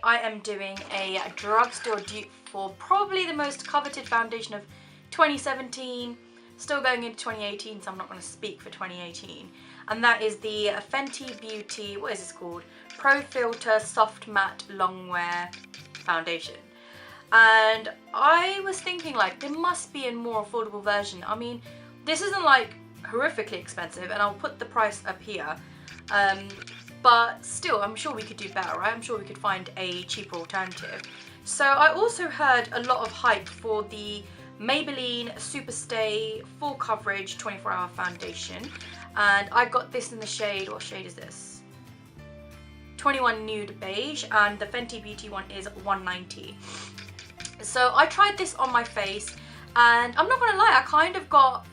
I am doing a drugstore dupe for probably the most coveted foundation of 2017, still going into 2018, so I'm not going to speak for 2018. And that is the Fenty Beauty, what is this called? Pro Filter Soft Matte Longwear Foundation. And I was thinking, like, there must be a more affordable version. I mean, this isn't like horrifically expensive, and I'll put the price up here. But still, I'm sure we could do better, right? I'm sure we could find a cheaper alternative. So I also heard a lot of hype for the Maybelline Superstay Full Coverage 24-Hour Foundation. And I got this in the shade, what shade is this? 21 Nude Beige, and the Fenty Beauty one is 190. So I tried this on my face, and I'm not gonna lie, I kind of got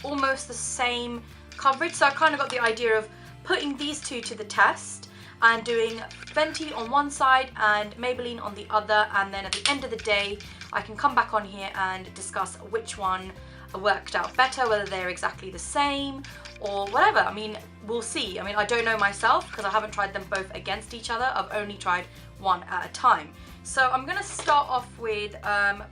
almost the same coverage. So I kind of got the idea of putting these two to the test and doing Fenty on one side and Maybelline on the other, and then at the end of the day I can come back on here and discuss which one worked out better, whether they're exactly the same or whatever. I mean, we'll see. I mean, I don't know myself because I haven't tried them both against each other. I've only tried one at a time. So I'm going to start off with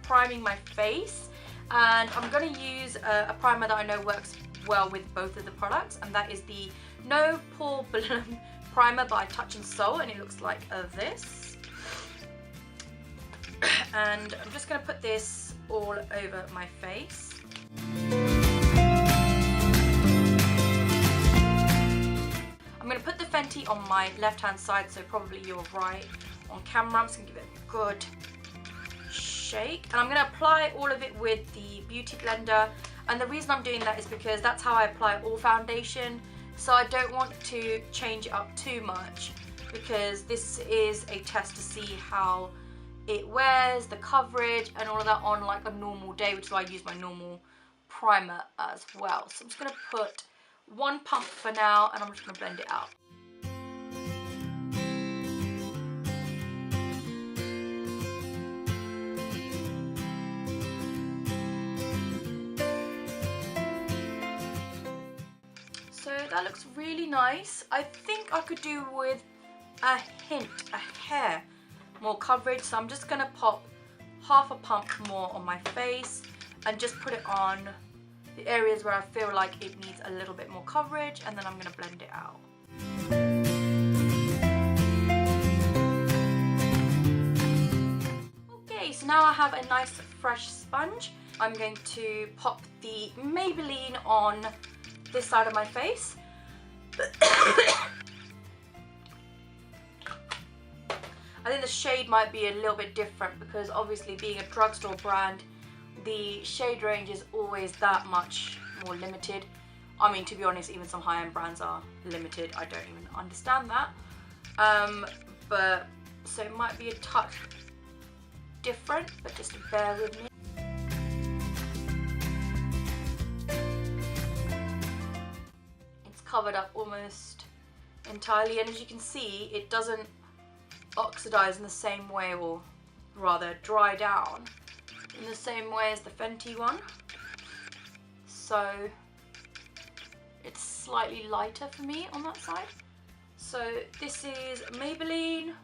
priming my face, and I'm going to use a primer that I know works well with both of the products, and that is the No Pore Balloon Primer by Touch and Soul, and it looks like this. And I'm just going to put this all over my face. I'm going to put the Fenty on my left hand side, so probably your right on camera. I'm just going to give it a good shake, and I'm going to apply all of it with the Beauty Blender. And the reason I'm doing that is because that's how I apply all foundation, so I don't want to change it up too much, because this is a test to see how it wears, the coverage and all of that on like a normal day, which is why I use my normal primer as well. So I'm just going to put one pump for now, and I'm just going to blend it out. So that looks really nice. I think I could do with a hair more coverage, so I'm just going to pop half a pump more on my face and just put it on the areas where I feel like it needs a little bit more coverage, and then I'm going to blend it out. Okay, so now I have a nice fresh sponge. I'm going to pop the Maybelline on this side of my face. I think the shade might be a little bit different because obviously being a drugstore brand, the shade range is always that much more limited. I mean, to be honest, even some high-end brands are limited. I don't even understand that. But so it might be a touch different, but just bear with me. It's covered up almost entirely, and as you can see, it doesn't oxidize in the same way, or rather dry down in the same way as the Fenty one. So it's slightly lighter for me on that side. So this is Maybelline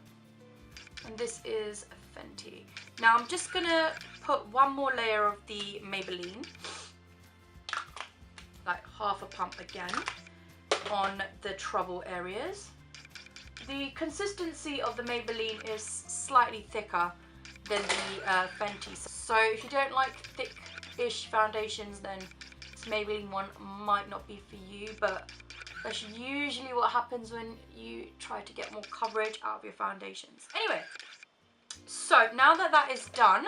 and this is Fenty. Now I'm just gonna put one more layer of the Maybelline, like half a pump again, on the trouble areas. The consistency of the Maybelline is slightly thicker than the Fenty. So if you don't like thick-ish foundations, then this Maybelline one might not be for you, but that's usually what happens when you try to get more coverage out of your foundations. Anyway, so now that that is done,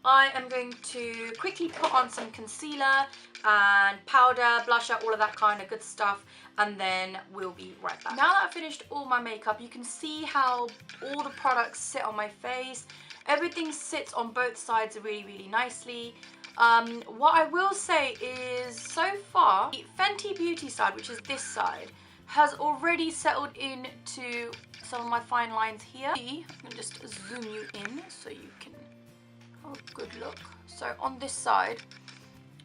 I am going to quickly put on some concealer and powder, blusher, all of that kind of good stuff, and then we'll be right back. Now that I've finished all my makeup, you can see how all the products sit on my face. Everything sits on both sides really, really nicely. What I will say is, so far, the Fenty Beauty side, which is this side, has already settled into some of my fine lines here. I'm going to just zoom you in so you can have a good look. So on this side,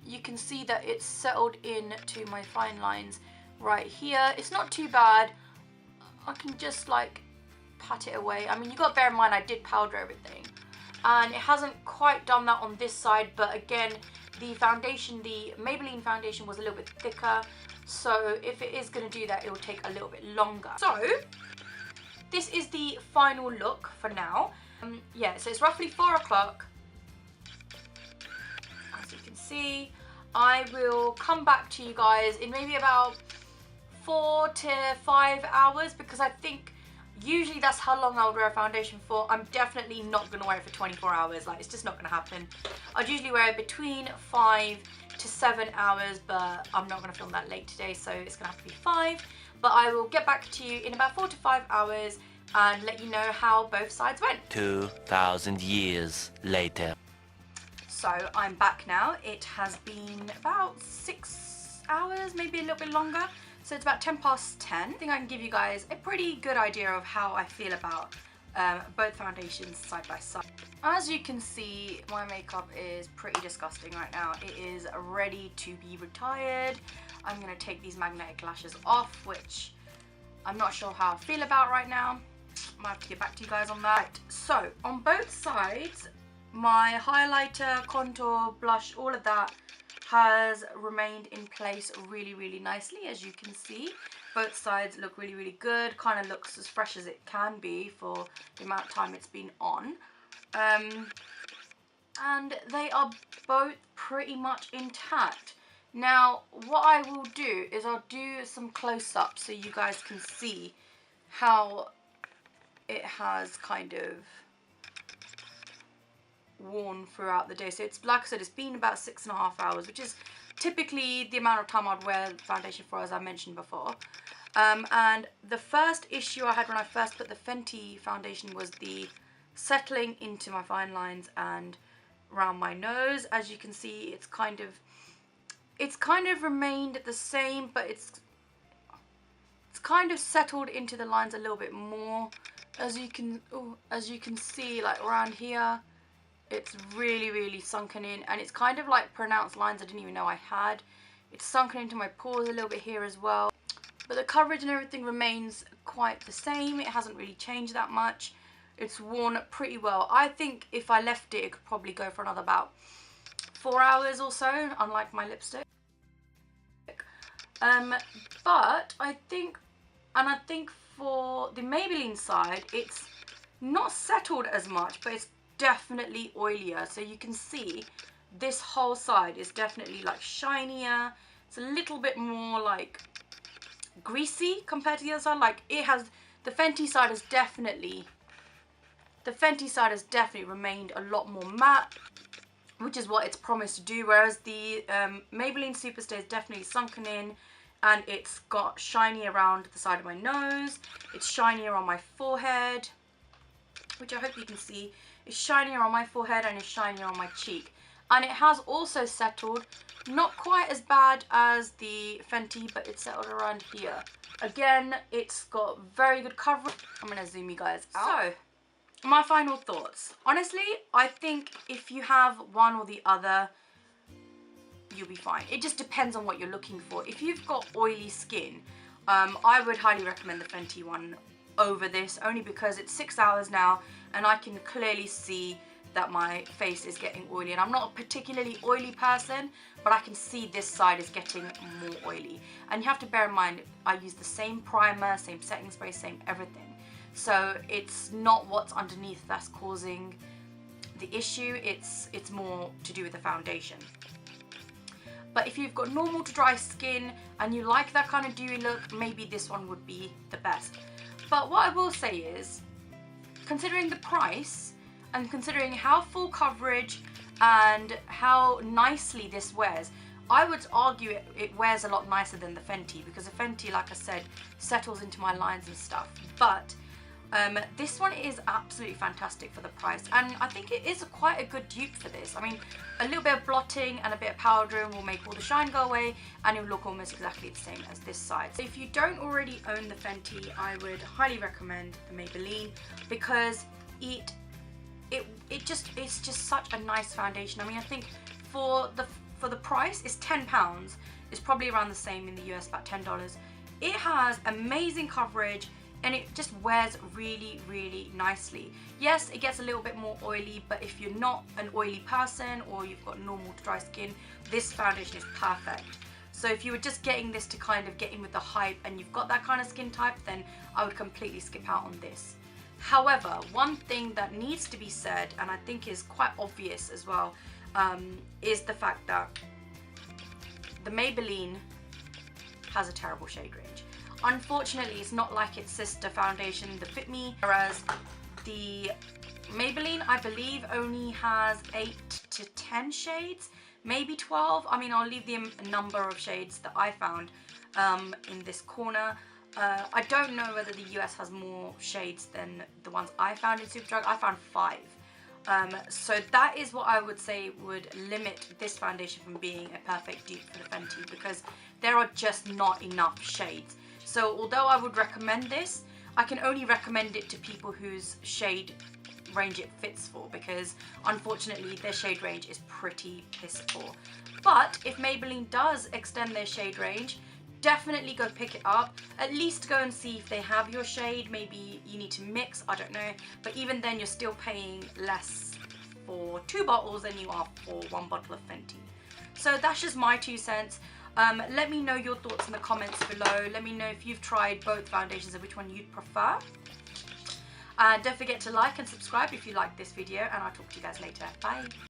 you can see that it's settled into my fine lines right here. It's not too bad. I can just like pat it away. I mean, you got to bear in mind I did powder everything, and it hasn't quite done that on this side, but again, the foundation, the Maybelline foundation was a little bit thicker, so if it is going to do that, it will take a little bit longer. So this is the final look for now. Yeah, so it's roughly 4 o'clock. As you can see, I will come back to you guys in maybe about 4 to 5 hours, because I think usually that's how long I would wear a foundation for. I'm definitely not going to wear it for 24 hours. Like, it's just not going to happen. I'd usually wear it between 5 to 7 hours, but I'm not going to film that late today, so it's going to have to be 5. But I will get back to you in about 4 to 5 hours and let you know how both sides went. 2,000 years later. So I'm back now. It has been about 6 hours, maybe a little bit longer. So it's about 10 past 10. I think I can give you guys a pretty good idea of how I feel about both foundations side by side. As you can see, my makeup is pretty disgusting right now. It is ready to be retired. I'm going to take these magnetic lashes off, which I'm not sure how I feel about right now. I might have to get back to you guys on that. So on both sides, my highlighter, contour, blush, all of that has remained in place really nicely. As you can see, both sides look really good. Kind of looks as fresh as it can be for the amount of time it's been on. And they are both pretty much intact. Now what I will do is I'll do some close-ups so you guys can see how it has kind of worn throughout the day. So it's, like I said, it's been about 6.5 hours, which is typically the amount of time I'd wear foundation for, as I mentioned before. And the first issue I had when I first put the Fenty foundation was the settling into my fine lines and around my nose. As you can see, it's kind of remained the same, but it's kind of settled into the lines a little bit more. As you can see, like around here, it's really sunken in, and it's kind of like pronounced lines I didn't even know I had. It's sunken into my pores a little bit here as well, but the coverage and everything remains quite the same. It hasn't really changed that much. It's worn pretty well. I think if I left it, it could probably go for another about 4 hours or so, unlike my lipstick. But I think for the Maybelline side, it's not settled as much, but it's definitely oilier. So you can see this whole side is definitely like shinier. It's a little bit more like greasy compared to the other side. Like it has, the Fenty side has definitely remained a lot more matte, which is what it's promised to do, whereas the Maybelline Superstay is definitely sunken in, and it's got shiny around the side of my nose. It's shinier on my forehead, which I hope you can see. It's shinier on my forehead and it's shinier on my cheek. And it has also settled, not quite as bad as the Fenty, but it's settled around here. Again, it's got very good coverage. I'm going to zoom you guys out. So, my final thoughts. Honestly, I think if you have one or the other, you'll be fine. It just depends on what you're looking for. If you've got oily skin, I would highly recommend the Fenty one over this, only because it's 6 hours now and I can clearly see that my face is getting oily, and I'm not a particularly oily person, but I can see this side is getting more oily. And you have to bear in mind, I use the same primer, same setting spray, same everything. So it's not what's underneath that's causing the issue, it's more to do with the foundation. But if you've got normal to dry skin and you like that kind of dewy look, maybe this one would be the best. But what I will say is, considering the price and considering how full coverage and how nicely this wears, I would argue it wears a lot nicer than the Fenty, because the Fenty, like I said, settles into my lines and stuff. But this one is absolutely fantastic for the price, and I think it is quite a good dupe for this. I mean, a little bit of blotting and a bit of powdering will make all the shine go away, and it will look almost exactly the same as this side. So if you don't already own the Fenty, I would highly recommend the Maybelline, because it's just such a nice foundation. I mean, I think for the price, it's £10. It's probably around the same in the US, about $10. It has amazing coverage. and it just wears really, really nicely. Yes, it gets a little bit more oily, but if you're not an oily person or you've got normal dry skin, this foundation is perfect. So if you were just getting this to kind of get in with the hype and you've got that kind of skin type, then I would completely skip out on this. However, one thing that needs to be said, and I think is quite obvious as well, is the fact that the Maybelline has a terrible shade range. Unfortunately, it's not like its sister foundation, the Fit Me, whereas the Maybelline, I believe, only has 8 to 10 shades, maybe 12. I mean, I'll leave the number of shades that I found in this corner. I don't know whether the US has more shades than the ones I found in Superdrug. I found 5. So that is what I would say would limit this foundation from being a perfect dupe for the Fenty, because there are just not enough shades. So although I would recommend this, I can only recommend it to people whose shade range it fits for, because unfortunately their shade range is pretty piss poor. But if Maybelline does extend their shade range, definitely go pick it up. At least go and see if they have your shade. Maybe you need to mix, I don't know. But even then, you're still paying less for 2 bottles than you are for 1 bottle of Fenty. So that's just my 2 cents. Let me know your thoughts in the comments below. Let me know if you've tried both foundations and which one you'd prefer. Don't forget to like and subscribe if you liked this video, and I'll talk to you guys later. Bye.